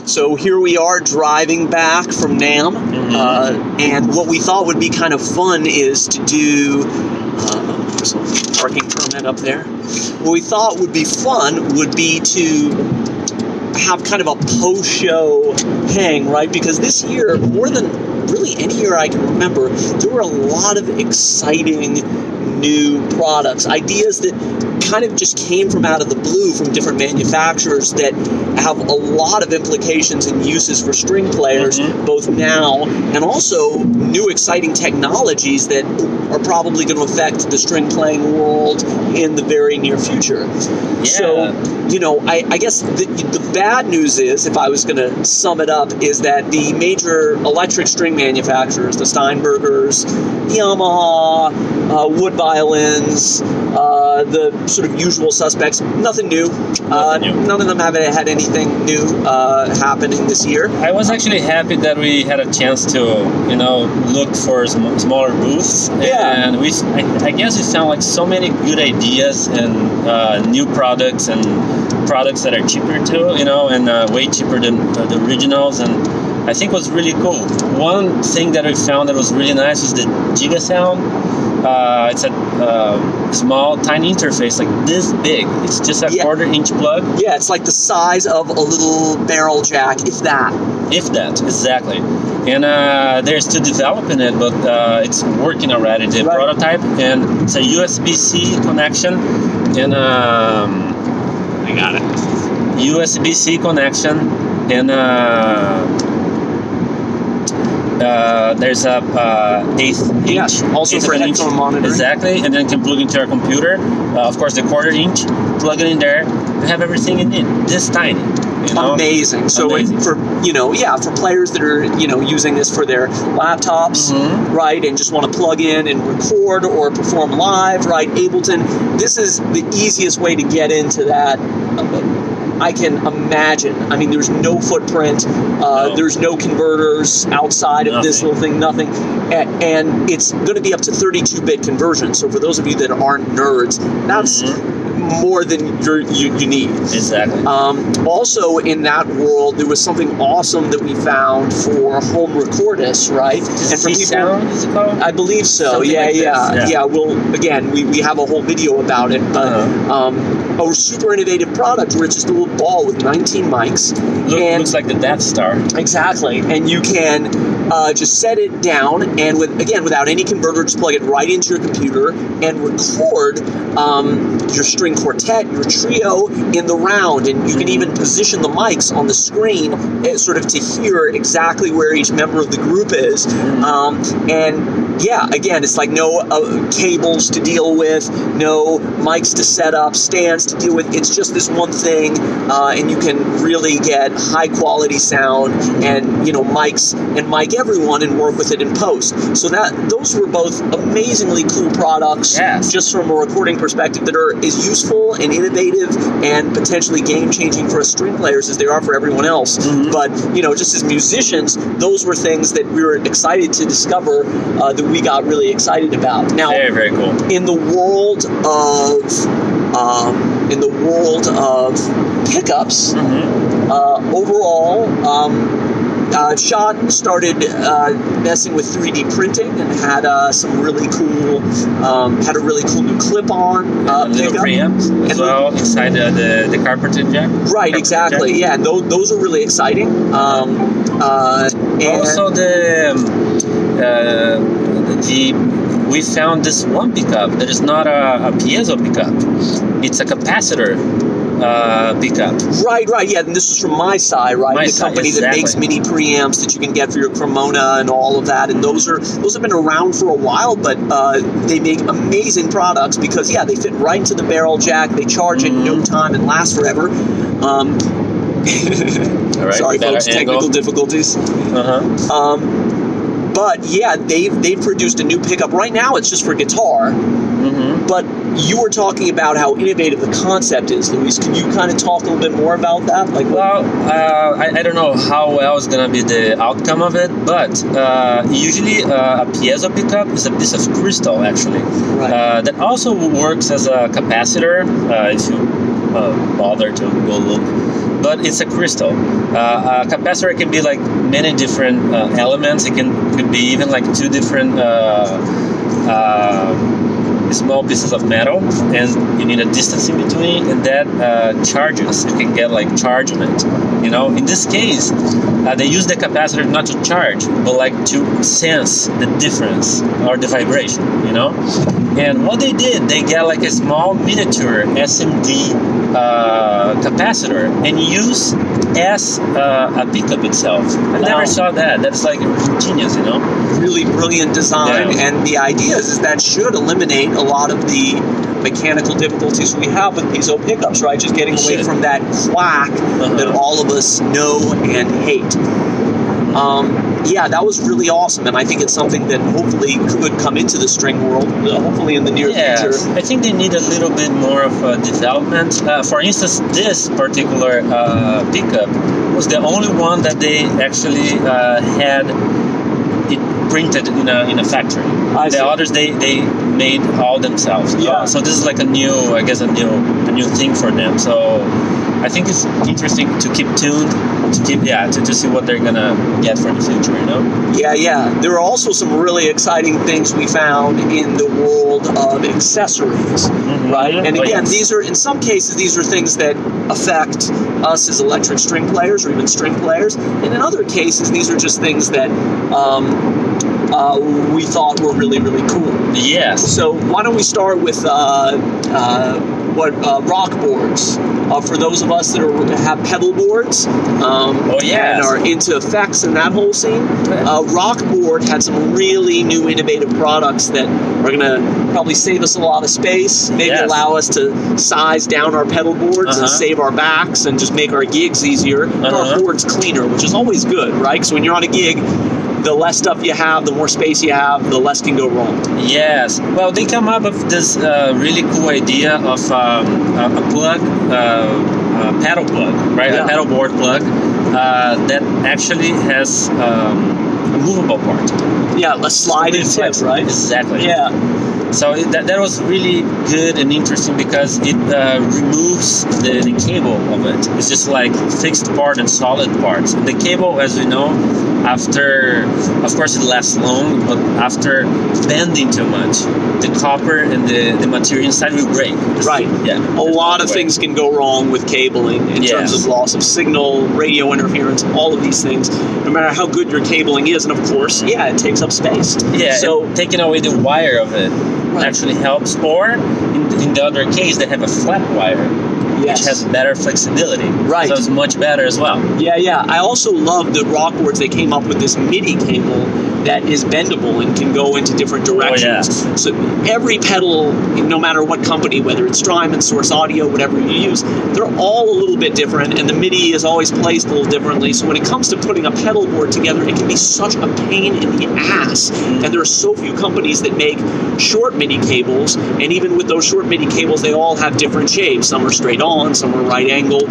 So here we are driving back from NAMM, and what we thought would be kind of fun is to do, there's a parking permit up there. What we thought would be fun would be to have kind of a post-show hang, right? Because this year, more than really any year I can remember, there were a lot of exciting new products, ideas that kind of just came from out of the blue from different manufacturers that have a lot of implications and uses for string players, both now and also new exciting technologies that are probably going to affect the string playing world in the very near future. Yeah. So, you know, I guess the bad news is, if I was going to sum it up, is that the major electric string manufacturers, the Steinbergers, Yamaha, Wood Violins, the sort of usual suspects, nothing new. None of them have had anything new happening this year. I was actually happy that we had a chance to, you know, look for smaller booths. Yeah. And I guess we found like so many good ideas and new products and products that are cheaper too, you know, and way cheaper than the originals. And I think it was really cool. One thing that we found that was really nice was the Giga Sound. It's a small, tiny interface, like this big. It's just a quarter-inch plug. Yeah, it's like the size of a little barrel jack, if that. If that, exactly. And they're still developing it, but it's working already, the prototype. And it's a USB-C connection. And I got it. USB-C connection. And there's a eighth inch, also for headphone monitoring. Exactly, and then can plug into your computer. Of course, the quarter-inch, plug it in there. You have everything in it. This tiny. You know? Amazing. So for for players that are using this for their laptops, right, and just want to plug in and record or perform live, right? Ableton. This is the easiest way to get into that. I can imagine. I mean, there's no footprint. There's no converters outside of this little thing, nothing. And it's going to be up to 32-bit conversion. So for those of you that aren't nerds, that's more than you need. Exactly. Also, in that world, there was something awesome that we found for home recordists, right? And for people, sound, is it called? I believe so. Something Yeah. Well, again, we have a whole video about it, but a super innovative product where it's just a little ball with 19 mics. Looks like the Death Star. Exactly, and you can just set it down, and without any converter, just plug it right into your computer and record your string quartet, your trio in the round, and you can even position the mics on the screen sort of to hear exactly where each member of the group is. And yeah, again, it's like no cables to deal with, no mics to set up, stands to deal with. It's just this one thing, and you can really get high quality sound and mics and mic everyone and work with it in post. So those were both amazingly cool products, just from a recording perspective, that are as useful and innovative and potentially game-changing for us string players as they are for everyone else. But just as musicians, those were things that we were excited to discover, that we got really excited about. Now, very, very cool. In the world of pickups, overall, Sean started messing with 3D printing and had some really cool, new clip-on pickup. Preamps as well inside the carpenter jack. Right, exactly. Jack. Yeah, those are really exciting. Also we found this one pickup that is not a piezo pickup. It's a capacitor pickup. Right. Yeah, and this is from MySci, right? The company that makes mini preamps that you can get for your Cremona and all of that. And those have been around for a while, but they make amazing products because they fit right into the barrel jack. They charge in no time and last forever. All right, sorry, folks, technical difficulties. But yeah, they've produced a new pickup. Right now, it's just for guitar. But you were talking about how innovative the concept is, Luis. Can you kind of talk a little bit more about that? I don't know how well is going to be the outcome of it, but usually a piezo pickup is a piece of crystal, actually, that also works as a capacitor. If you bother to go look. But it's a crystal. A capacitor can be like many different elements. It could be even like two different small pieces of metal, and you need a distance in between, and that charges. You can get like charge on it. You know, in this case, they use the capacitor not to charge, but like to sense the difference or the vibration. You know, and what they did, they get like a small miniature SMD capacitor and use as a pickup itself. I never saw that. That's like genius, you know. Really brilliant design, and the idea is that should eliminate a lot of the mechanical difficulties we have with piezo pickups, right? Just getting away from that quack that all of us know and hate. Yeah, that was really awesome, and I think it's something that hopefully could come into the string world, hopefully in the near future. I think they need a little bit more of development. For instance, this particular pickup was the only one that they actually had it printed in a factory. The others they made all themselves. Yeah. So this is like a new thing for them. So I think it's interesting to keep tuned, to see what they're gonna get for the future, you know? Yeah. There are also some really exciting things we found in the world of accessories, right? And again, these are, in some cases, these are things that affect us as electric string players or even string players. And in other cases, these are just things that we thought were really, really cool. Yes. So why don't we start with rock boards? For those of us that have pedal boards and are into effects and that whole scene, Rock Board had some really new innovative products that are going to probably save us a lot of space, maybe allow us to size down our pedal boards and save our backs and just make our gigs easier, our boards cleaner, which is always good, right? So when you're on a gig, the less stuff you have, the more space you have, the less can go wrong. Yes. Well, they come up with this really cool idea of a plug, pedal plug, right? A pedal board plug that actually has a movable part. Yeah, a sliding tip, right? Exactly. Yeah. So that was really good and interesting because it removes the cable of it. It's just like fixed part and solid parts. And the cable, as we know, after, of course it lasts long, but after bending too much, the copper and the material inside will break. Right. Yeah. A lot of things can go wrong with cabling in terms of loss of signal, radio interference, all of these things, no matter how good your cabling is. And of course, it takes up space. Yeah, so taking away the wire of it actually helps. Or in the other case, they have a flat wire, which has better flexibility. Right. So it's much better as well. Yeah. I also love the Rock boards. They came up with this MIDI cable that is bendable and can go into different directions. So every pedal, no matter what company, whether it's Strymon, Source Audio, whatever you use, they're all a little bit different, and the MIDI is always placed a little differently. So when it comes to putting a pedal board together, it can be such a pain in the ass. And there are so few companies that make short MIDI cables, and even with those short MIDI cables, they all have different shapes. Some are straight on, some are right angled.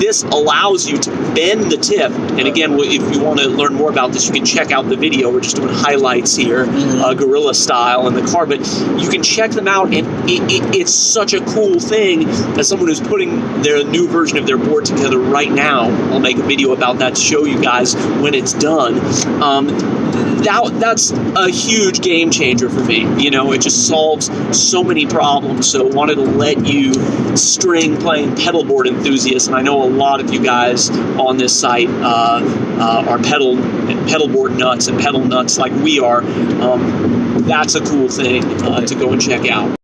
This allows you to bend the tip, and again, if you want to learn more about this, you can check out the video. We're just doing highlights here, guerrilla style in the car, but you can check them out, and it's such a cool thing. As someone who's putting their new version of their board together right now, I'll make a video about that to show you guys when it's done. That's a huge game changer for me. You know, it just solves so many problems. So wanted to let you string playing pedal board enthusiasts, and I know a lot of you guys on this site are pedal board nuts and pedal nuts like we are. That's a cool thing to go and check out.